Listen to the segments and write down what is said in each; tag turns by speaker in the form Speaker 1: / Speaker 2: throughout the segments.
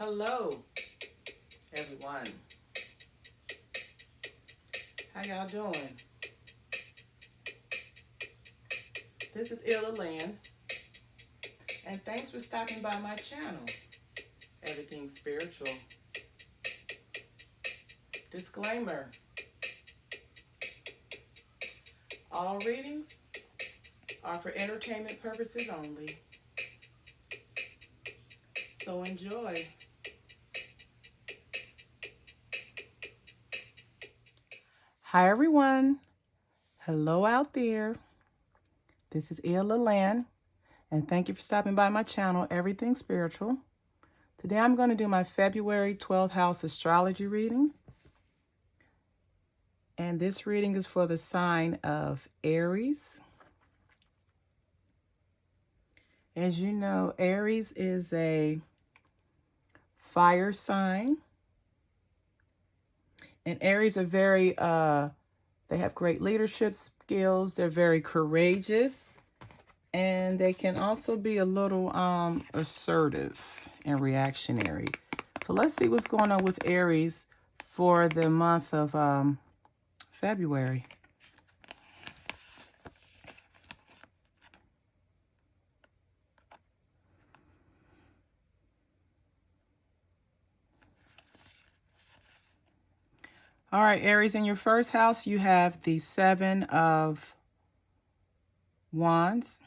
Speaker 1: Hello, everyone. How y'all doing? This is Illa Land, and thanks for stopping by my channel, Everything Spiritual. Disclaimer, all readings are for entertainment purposes only, so enjoy. Hi, everyone. Hello out there. This is Illa Land, and thank you for stopping by my channel, Everything Spiritual. Today I'm going to do my February 12th house astrology readings. And this reading is for the sign of Aries. As you know, Aries is a fire sign. And Aries are they have great leadership skills. They're very courageous. And they can also be a little assertive and reactionary. So let's see what's going on with Aries for the month of February. All right, Aries, in your first house, you have the Seven of Wands.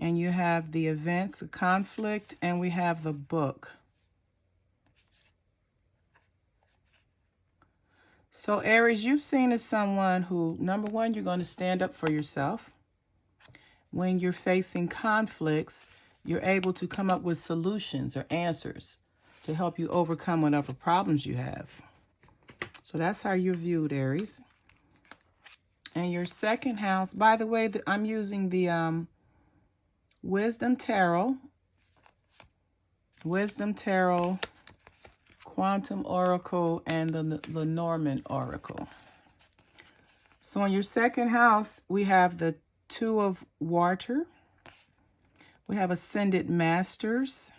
Speaker 1: And you have the events, conflict, and we have the book. So, Aries, you've seen as someone who, number one, you're going to stand up for yourself. When you're facing conflicts, you're able to come up with solutions or answers to help you overcome whatever problems you have. So that's how you're viewed, Aries. And your second house, by the way, I'm using the Wisdom Tarot, Quantum Oracle, and the Lenormand Oracle. So in your second house, we have the Two of Water. We have Ascended Masters.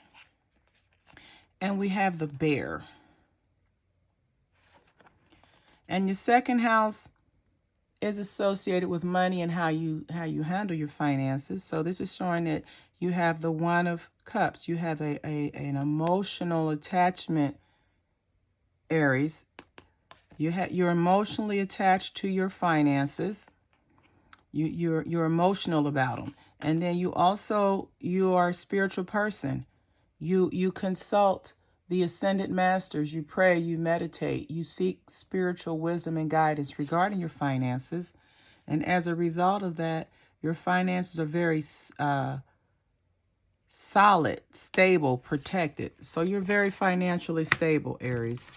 Speaker 1: And we have the Bear. And your second house is associated with money and how you handle your finances. So this is showing that you have the One of Cups. You have an emotional attachment, Aries. You're emotionally attached to your finances. You're emotional about them. And then you are a spiritual person. You consult the Ascended Masters. You pray, you meditate, you seek spiritual wisdom and guidance regarding your finances. And as a result of that, your finances are very solid, stable, protected. So you're very financially stable, Aries.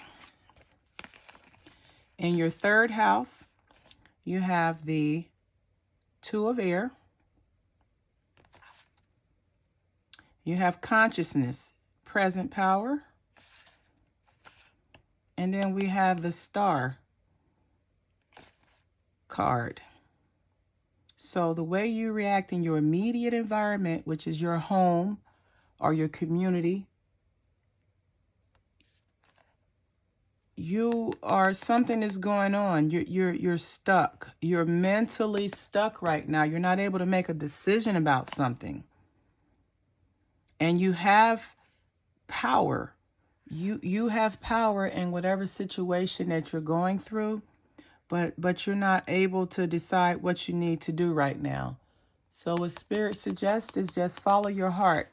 Speaker 1: In your third house, you have the Two of Air. You have consciousness, present power. And then we have the Star card. So the way you react in your immediate environment, which is your home or your community, something is going on. You're stuck. You're mentally stuck right now. You're not able to make a decision about something. And you have power. You have power in whatever situation that you're going through, but you're not able to decide what you need to do right now. So what Spirit suggests is just follow your heart,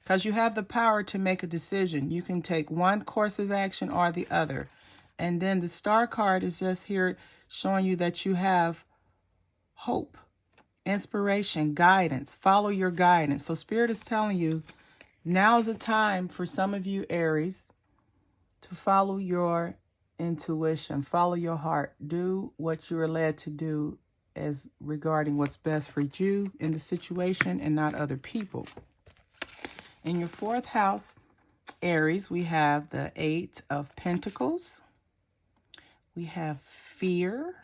Speaker 1: because you have the power to make a decision. You can take one course of action or the other. And then the Star card is just here showing you that you have hope, inspiration, guidance. Follow your guidance. So Spirit is telling you, now is a time for some of you, Aries, to follow your intuition, follow your heart, do what you are led to do as regarding what's best for you in the situation and not other people. In your fourth house, Aries, we have the Eight of Pentacles. We have fear.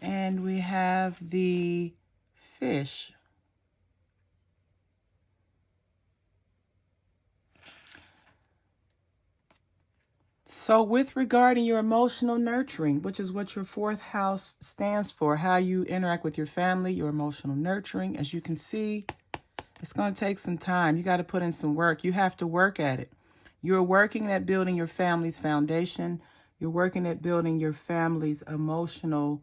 Speaker 1: And we have the Fish. So with regarding your emotional nurturing, which is what your fourth house stands for, how you interact with your family, your emotional nurturing, as you can see, it's going to take some time. You got to put in some work. You have to work at it. You're working at building your family's foundation. You're working at building your family's emotional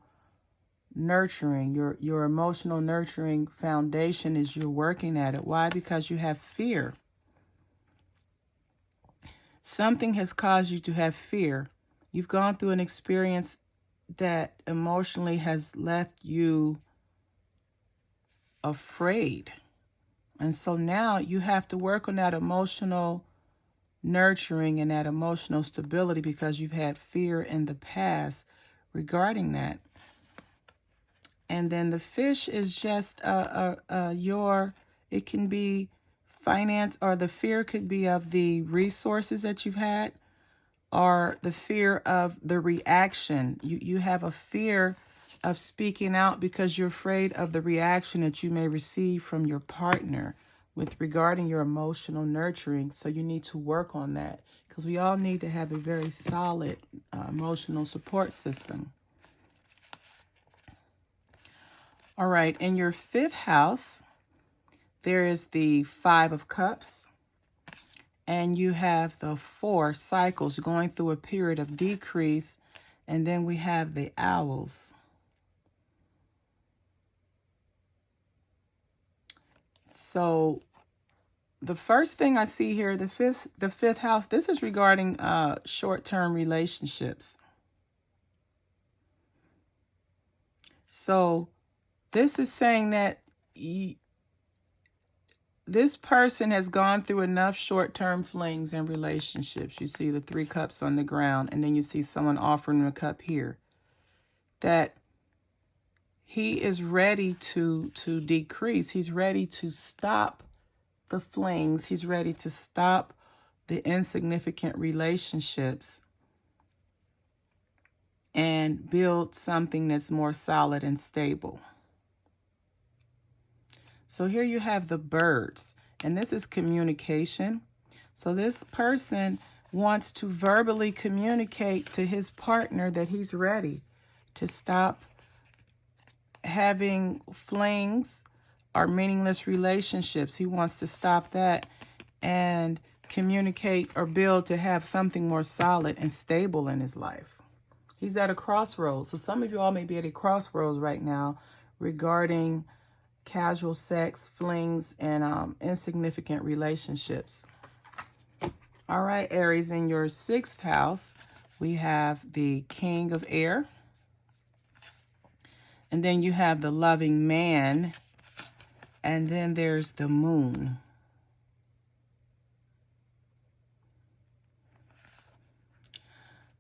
Speaker 1: nurturing. Your emotional nurturing foundation is you're working at it. Why? Because you have fear. Something has caused you to have fear. You've gone through an experience that emotionally has left you afraid. And so now you have to work on that emotional nurturing and that emotional stability because you've had fear in the past regarding that. And then the fish is just it can be finance, or the fear could be of the resources that you've had, or the fear of the reaction. You have a fear of speaking out because you're afraid of the reaction that you may receive from your partner with regarding your emotional nurturing. So you need to work on that because we all need to have a very solid emotional support system. All right, in your fifth house, there is the Five of Cups, and you have the 4 cycles going through a period of decrease, and then we have the Owls. So the first thing I see here, the fifth house, this is regarding short-term relationships. So this is saying that this person has gone through enough short-term flings and relationships. You see the 3 cups on the ground, and then you see someone offering him a cup here. That he is ready to decrease. He's ready to stop the flings. He's ready to stop the insignificant relationships and build something that's more solid and stable. So here you have the birds, and this is communication. So this person wants to verbally communicate to his partner that he's ready to stop having flings or meaningless relationships. He wants to stop that and communicate or build to have something more solid and stable in his life. He's at a crossroads. So some of you all may be at a crossroads right now regarding casual sex, flings, and insignificant relationships. All right, Aries, in your 6th house, we have the King of Air. And then you have the Loving Man. And then there's the Moon.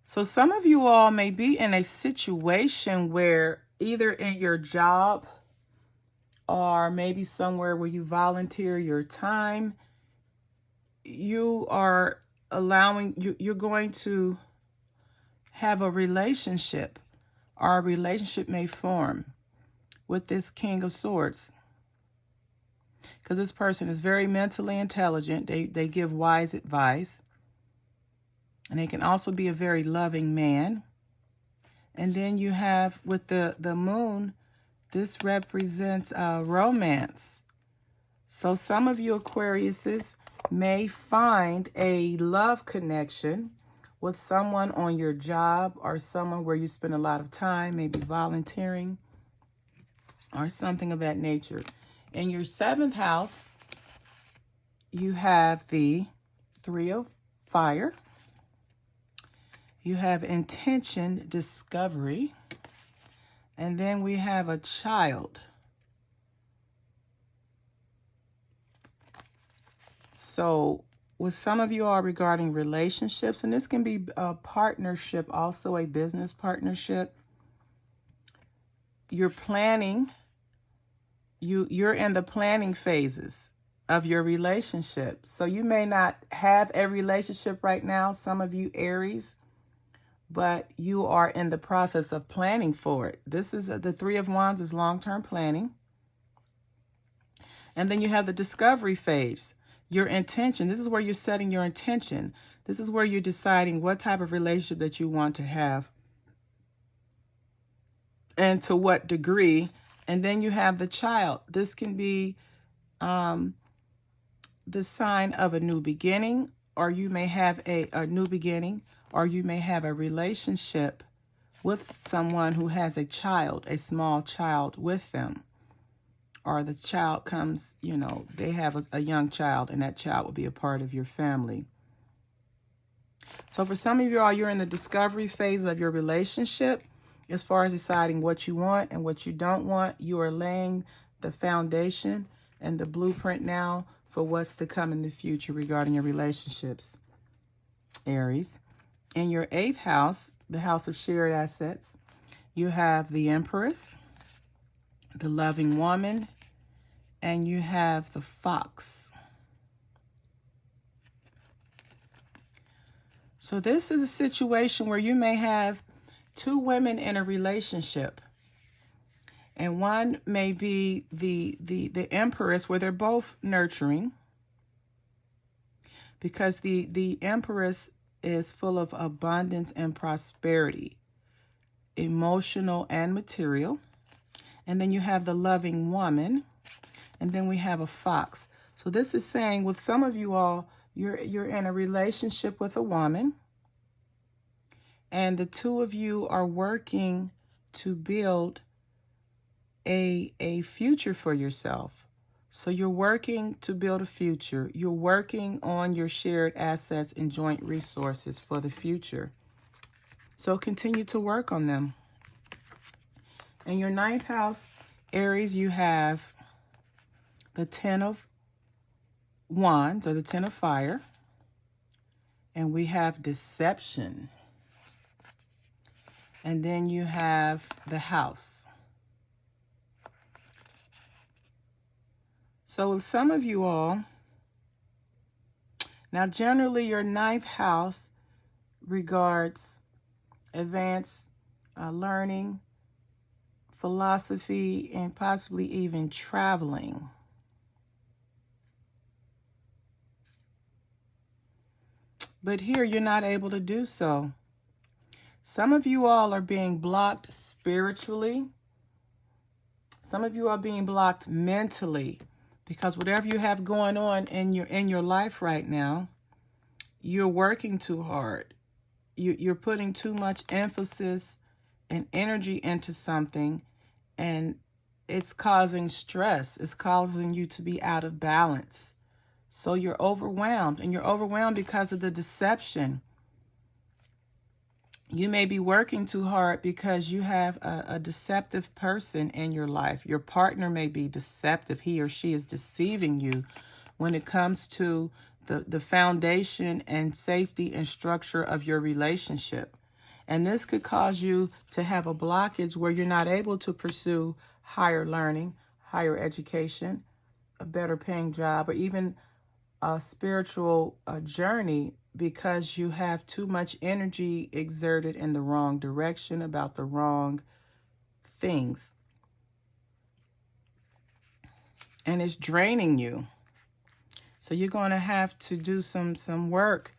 Speaker 1: So some of you all may be in a situation where either in your job or maybe somewhere where you volunteer your time, you are you're going to have a relationship, or a relationship may form with this King of Swords. Because this person is very mentally intelligent. They give wise advice. And they can also be a very loving man. And then you have with the Moon, this represents romance. So some of you Aquariuses may find a love connection with someone on your job, or someone where you spend a lot of time, maybe volunteering or something of that nature. In your 7th house, you have the 3 of Fire. You have intention, discovery. And then we have a Child. So with some of you all regarding relationships, and this can be a partnership, also a business partnership. You're planning, you're in the planning phases of your relationship. So you may not have a relationship right now, some of you Aries, but you are in the process of planning for it. This is the 3 of Wands is long-term planning. And then you have the discovery phase. your intention. This is where you're setting your intention. This is where you're deciding what type of relationship that you want to have and to what degree. And then you have the Child. This can be the sign of a new beginning, or you may have a new beginning, or you may have a relationship with someone who has a child, a small child with them. Or the child comes, they have a young child, and that child will be a part of your family. So for some of you all, you're in the discovery phase of your relationship as far as deciding what you want and what you don't want. You are laying the foundation and the blueprint now for what's to come in the future regarding your relationships, Aries. In your 8th house, the house of shared assets, you have the Empress, the loving woman, and you have the Fox. So this is a situation where you may have 2 women in a relationship. And one may be the Empress, where they're both nurturing. Because the Empress is full of abundance and prosperity, emotional and material. And then you have the loving woman. And then we have a Fox. So this is saying with some of you all, you're in a relationship with a woman, and the 2 of you are working to build a future for yourself. So you're working to build a future. You're working on your shared assets and joint resources for the future. So continue to work on them. In your 9th house, Aries, you have the 10 of Wands, or the 10 of Fire. And we have deception. And then you have the House. So with some of you all, now generally your 9th house regards advanced learning, philosophy, and possibly even traveling. But here you're not able to do so. Some of you all are being blocked spiritually. Some of you are being blocked mentally, because whatever you have going on in your life right now, you're working too hard. You're putting too much emphasis and energy into something, and it's causing stress. It's causing you to be out of balance. So you're overwhelmed, and you're overwhelmed because of the deception. You may be working too hard because you have a deceptive person in your life. Your partner may be deceptive. He or she is deceiving you when it comes to the foundation and safety and structure of your relationship. And this could cause you to have a blockage where you're not able to pursue higher learning, higher education, a better paying job, or even a spiritual journey, because you have too much energy exerted in the wrong direction about the wrong things. And it's draining you. So you're going to have to do some work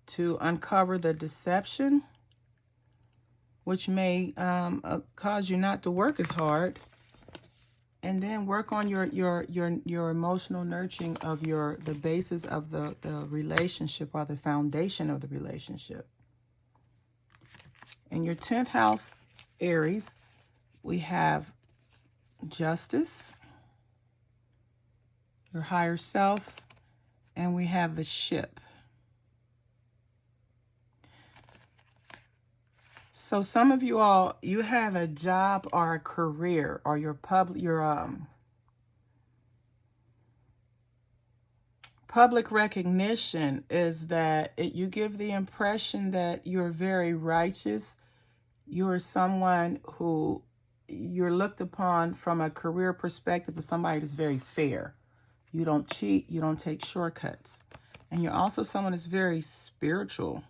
Speaker 1: to uncover the deception, which may cause you not to work as hard. And then work on your emotional nurturing of the basis of the relationship, or the foundation of the relationship. In your 10th house, Aries, we have justice, your higher self, and we have the Ship. So some of you all, you have a job or a career, or your public recognition is that you give the impression that you're very righteous. You're someone who you're looked upon from a career perspective as somebody that's very fair. You don't cheat. You don't take shortcuts. And you're also someone that's very spiritual.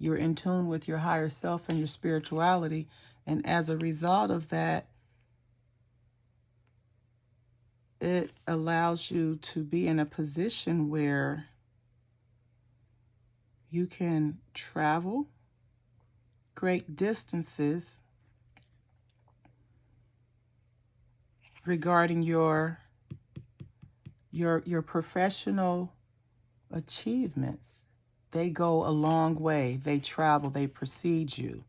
Speaker 1: You're in tune with your higher self and your spirituality. And as a result of that, it allows you to be in a position where you can travel great distances regarding your professional achievements. They go a long way. They travel, they precede you.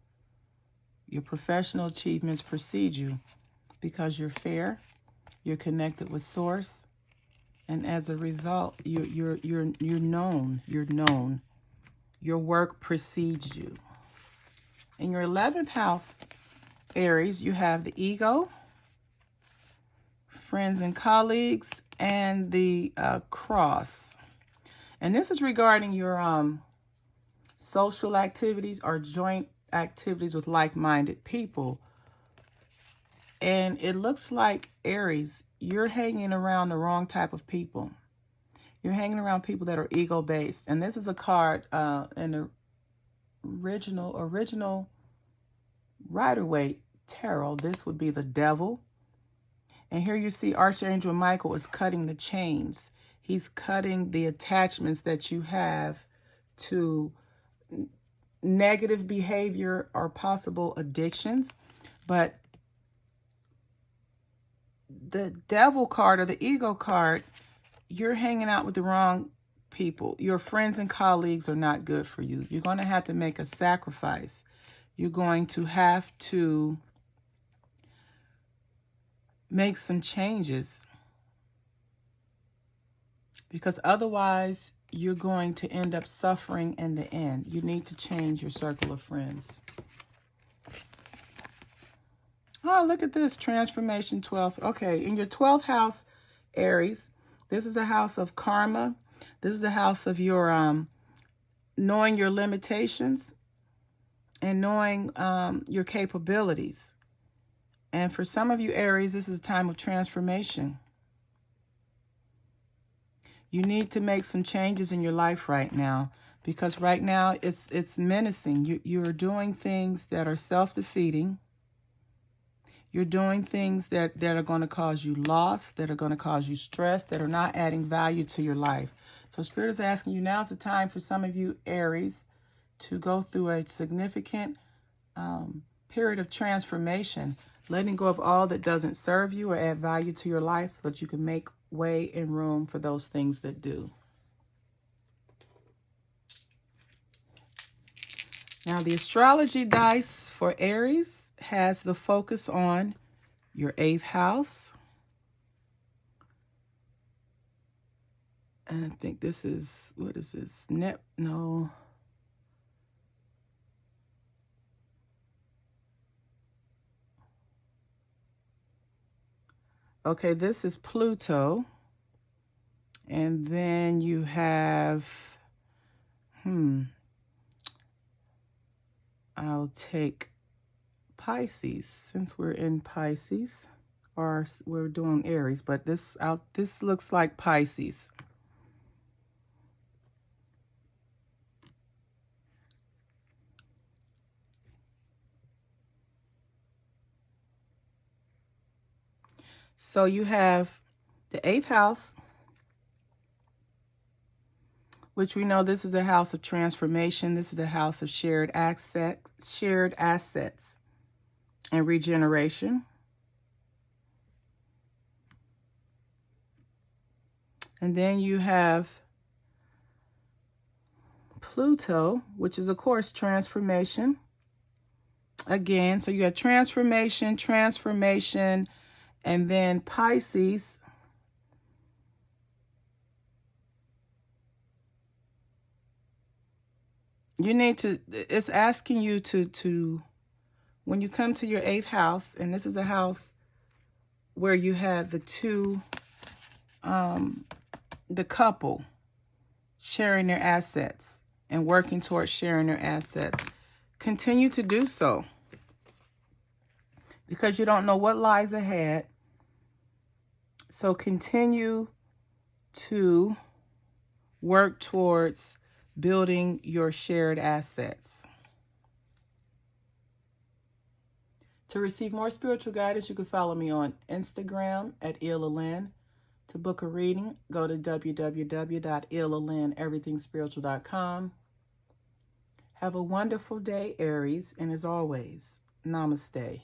Speaker 1: Your professional achievements precede you because you're fair, you're connected with source, and as a result, you're known. You're known. Your work precedes you. In your 11th house, Aries, you have the ego, friends and colleagues, and the cross. And this is regarding your social activities or joint activities with like-minded people. And it looks like, Aries, you're hanging around the wrong type of people. You're hanging around people that are ego-based. And this is a card in the original Rider-Waite tarot. This would be the devil. And here you see Archangel Michael is cutting the chains. He's cutting the attachments that you have to negative behavior or possible addictions. But the devil card or the ego card, you're hanging out with the wrong people. Your friends and colleagues are not good for you. You're going to have to make a sacrifice. You're going to have to make some changes, because otherwise you're going to end up suffering in the end. You need to change your circle of friends. Oh, look at this. Transformation 12. Okay, in your 12th house, Aries, this is a house of karma. This is a house of your knowing your limitations and knowing your capabilities. And for some of you, Aries, this is a time of transformation. You need to make some changes in your life right now, because right now it's menacing. You're doing things that are self-defeating. You're doing things that are going to cause you loss, that are going to cause you stress, that are not adding value to your life. So Spirit is asking you, now's the time for some of you, Aries, to go through a significant period of transformation, letting go of all that doesn't serve you or add value to your life, so that you can make way and room for those things that do. Now, the astrology dice for Aries has the focus on your 8th house. And I think this is, what is this? No. Okay, this is Pluto. And then you have, I'll take Pisces, since we're in Pisces, or we're doing Aries, but this looks like Pisces. So you have the 8th house, which we know this is the house of transformation. This is the house of shared assets and regeneration. And then you have Pluto, which is, of course, transformation. Again, so you have transformation, and then Pisces. You need to, it's asking you to, when you come to your 8th house, and this is a house where you have the two, the couple sharing their assets and working towards sharing their assets. Continue to do so, because you don't know what lies ahead. So continue to work towards building your shared assets. To receive more spiritual guidance, you can follow me on Instagram at Ilalyn. To book a reading, go to www.illalinneverythingspiritual.com. Have a wonderful day, Aries, and as always, namaste.